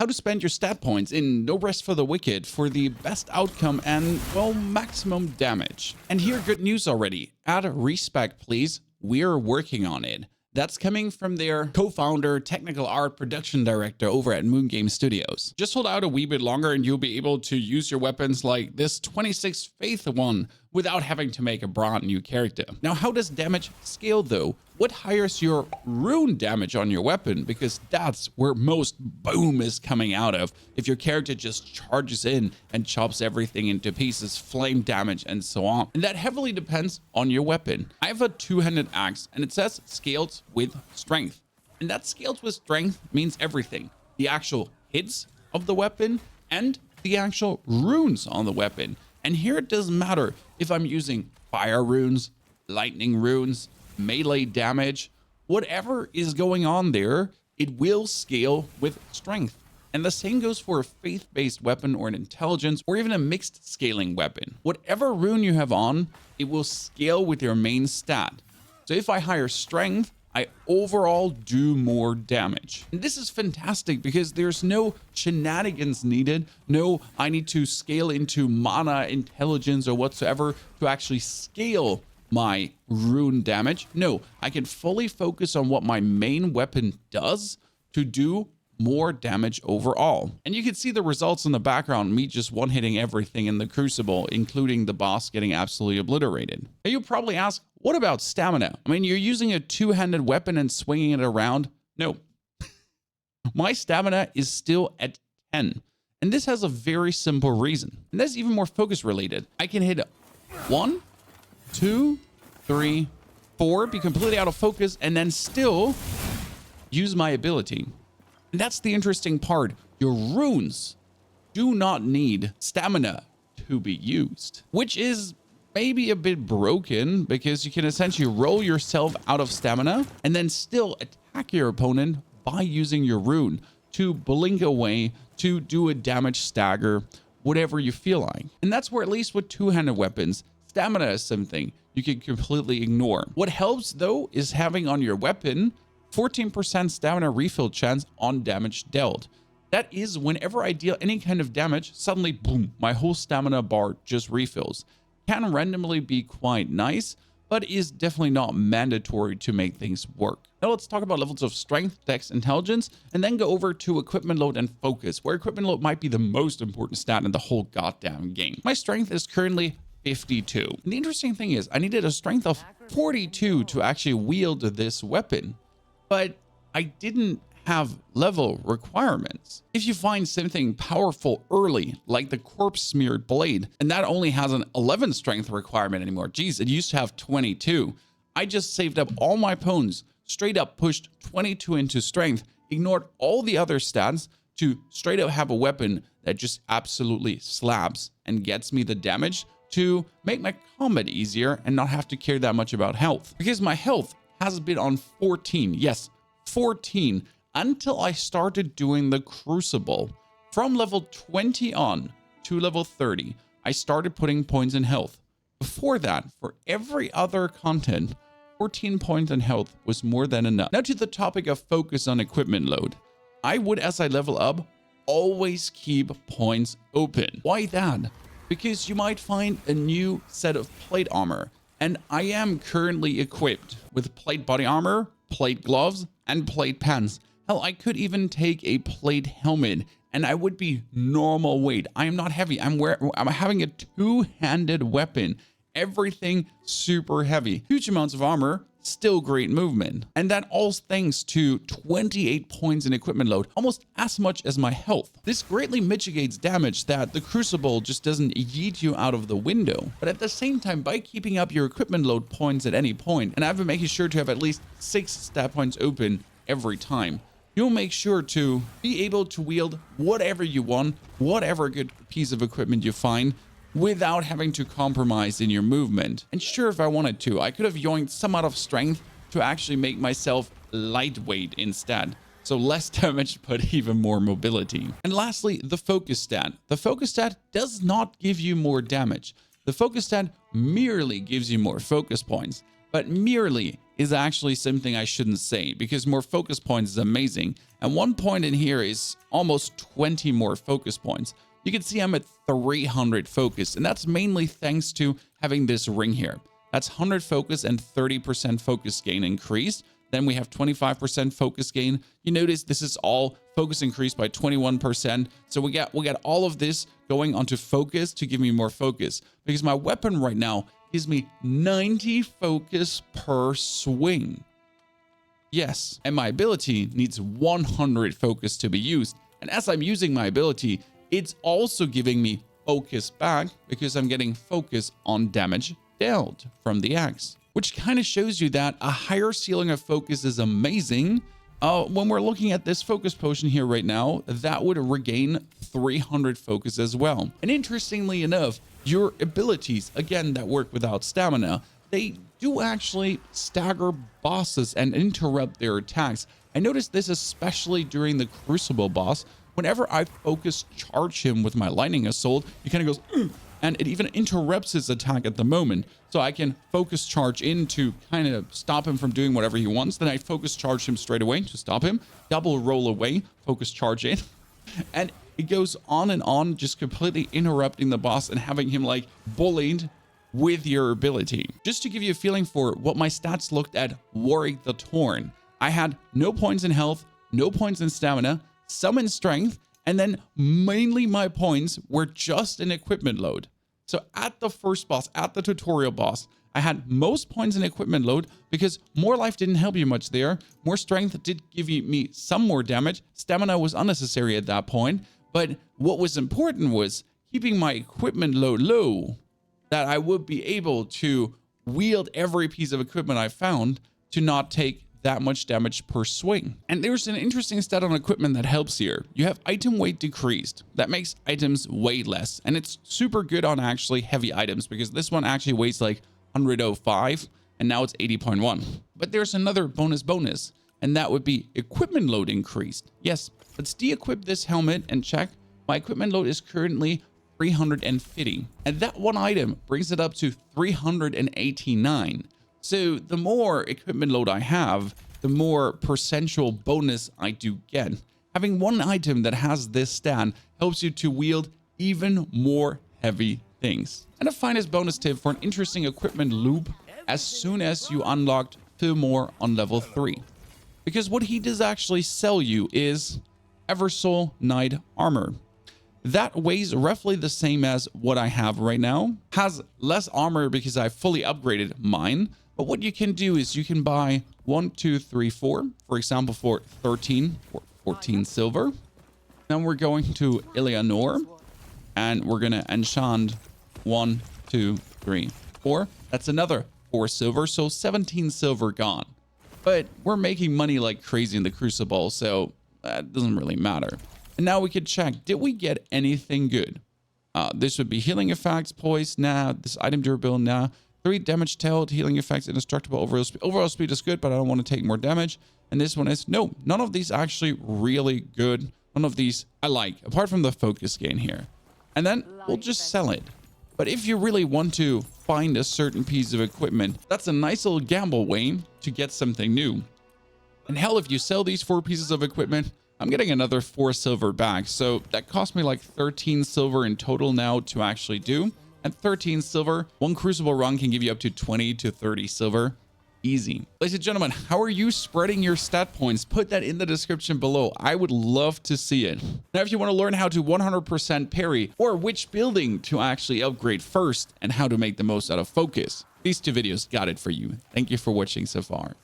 how to spend your stat points in No Rest for the Wicked for the best outcome and, well, maximum damage. And here, good news already. Add respect, please. We're working on it. That's coming from their co-founder, technical art production director over at Moon Game Studios. Just hold out a wee bit longer and you'll be able to use your weapons like this 26 Faith one without having to make a brand new character. Now, how does damage scale though? What hires your rune damage on your weapon? Because that's where most boom is coming out of. If your character just charges in and chops everything into pieces, flame damage and so on. And that heavily depends on your weapon. I have a two-handed axe and it says scaled with strength. And that scaled with strength means everything. The actual hits of the weapon and the actual runes on the weapon. And here it doesn't matter if I'm using fire runes, lightning runes, melee damage, whatever is going on there, it will scale with strength. And the same goes for a faith-based weapon or an intelligence or even a mixed scaling weapon. Whatever rune you have on, it will scale with your main stat. So if I hire strength, I overall do more damage. And this is fantastic because there's no shenanigans needed. No, I need to scale into mana, intelligence, or whatsoever to actually scale my rune damage. No, I can fully focus on what my main weapon does to do more damage overall. And you can see the results in the background, me just one-hitting everything in the Crucible, including the boss getting absolutely obliterated. Now you'll probably ask, what about stamina? I mean, you're using a two-handed weapon and swinging it around. No. My stamina is still at 10. And this has a very simple reason. And that's even more focus related. I can hit 1, 2, 3, 4, be completely out of focus, and then still use my ability. And that's the interesting part. Your runes do not need stamina to be used, which is maybe a bit broken because you can essentially roll yourself out of stamina and then still attack your opponent by using your rune to blink away, to do a damage stagger, whatever you feel like. And that's where, at least with two-handed weapons, stamina is something you can completely ignore. What helps though is having on your weapon 14% stamina refill chance on damage dealt. That is whenever I deal any kind of damage, suddenly boom, my whole stamina bar just refills. Can randomly be quite nice, but is definitely not mandatory to make things work. Now let's talk about levels of strength, dex, intelligence, and then go over to equipment load and focus, where equipment load might be the most important stat in the whole goddamn game. My strength is currently 52. And the interesting thing is I needed a strength of 42 to actually wield this weapon, but I didn't have level requirements. If you find something powerful early, like the corpse smeared blade, and that only has an 11 strength requirement anymore. Geez, it used to have 22. I just saved up all my pones, straight up pushed 22 into strength, ignored all the other stats to straight up have a weapon that just absolutely slaps and gets me the damage to make my combat easier and not have to care that much about health. Because my health has been on 14, yes, 14, until I started doing the Crucible. From level 20 on to level 30, I started putting points in health. Before that, for every other content, 14 points in health was more than enough. Now to the topic of focus on equipment load. I would, as I level up, always keep points open. Why that? Because you might find a new set of plate armor, and I am currently equipped with plate body armor, plate gloves, and plate pants. Hell, I could even take a plate helmet and I would be normal weight. I am not heavy. I'm having a two-handed weapon. Everything super heavy. Huge amounts of armor, still great movement. And that all thanks to 28 points in equipment load, almost as much as my health. This greatly mitigates damage that the Crucible just doesn't yeet you out of the window. But at the same time, by keeping up your equipment load points at any point, and I've been making sure to have at least 6 stat points open every time, you'll make sure to be able to wield whatever you want, whatever good piece of equipment you find, without having to compromise in your movement. And sure, if I wanted to, I could have yoinked some out of strength to actually make myself lightweight instead. So less damage, but even more mobility. And lastly, the focus stat. The focus stat does not give you more damage. The focus stat merely gives you more focus points. but merely is actually something I shouldn't say, because more focus points is amazing. And 1 point in here is almost 20 more focus points. You can see I'm at 300 focus, and that's mainly thanks to having this ring here. That's 100 focus and 30% focus gain increased. Then we have 25% focus gain. You notice this is all focus increased by 21%. So we got all of this going onto focus to give me more focus, because my weapon right now gives me 90 focus per swing. Yes, and my ability needs 100 focus to be used. And as I'm using my ability, it's also giving me focus back, because I'm getting focus on damage dealt from the axe, which kind of shows you that a higher ceiling of focus is amazing. When we're looking at this focus potion here right now, that would regain 300 focus as well. And interestingly enough, your abilities, again, that work without stamina, they do actually stagger bosses and interrupt their attacks. I noticed this especially during the Crucible boss. Whenever I focus charge him with my lightning assault, he kind of goes, "Ugh," and it even interrupts his attack at the moment. So I can focus charge in to kind of stop him from doing whatever he wants. Then I focus charge him straight away to stop him, double roll away, focus charge in. And it goes on, just completely interrupting the boss and having him like bullied with your ability. Just to give you a feeling for what my stats looked at Warwick the Torn, I had no points in health, no points in stamina, some in strength, and then mainly my points were just in equipment load. So at the first boss, at the tutorial boss, I had most points in equipment load because more life didn't help you much there. More strength did give me some more damage. Stamina was unnecessary at that point. But what was important was keeping my equipment load low, that I would be able to wield every piece of equipment I found to not take that much damage per swing. And there's an interesting stat on equipment that helps here. You have item weight decreased. That makes items weigh less. And it's super good on actually heavy items, because this one actually weighs like 105 and now it's 80.1. But there's another bonus, and that would be equipment load increased. Yes, let's de-equip this helmet and check. My equipment load is currently 350, and that one item brings it up to 389. So the more equipment load I have, the more percentual bonus I do get. Having one item that has this stat helps you to wield even more heavy things. And a finest bonus tip for an interesting equipment loop as soon as you unlocked Fillmore on level 3. Because what he does actually sell you is Eversoul Knight Armor. That weighs roughly the same as what I have right now. Has less armor because I fully upgraded mine. But what you can do is you can buy 1, 2, 3, 4, for example, for 13 or 14 silver. Then we're going to Eleanor and we're going to enchant 1, 2, 3, 4. That's another 4 silver. So 17 silver gone. But we're making money like crazy in the Crucible, so that doesn't really matter. And now we could check, did we get anything good? This would be healing effects, poise, nah. This item durability, nah. 3 damage dealt, healing effects, indestructible overall speed. Overall speed is good, but I don't want to take more damage. And this one is, no, none of these actually really good. None of these I like, apart from the focus gain here. And then we'll just sell it. But if you really want to find a certain piece of equipment, that's a nice little gamble, Wayne, to get something new. And hell, if you sell these 4 pieces of equipment, I'm getting another 4 silver back. So that cost me like 13 silver in total now to actually do. And 13 silver, one Crucible run can give you up to 20 to 30 silver. Easy. Ladies and gentlemen, how are you spreading your stat points? Put that in the description below. I would love to see it. Now, if you want to learn how to 100% parry, or which building to actually upgrade first, and how to make the most out of focus, these 2 videos got it for you. Thank you for watching so far.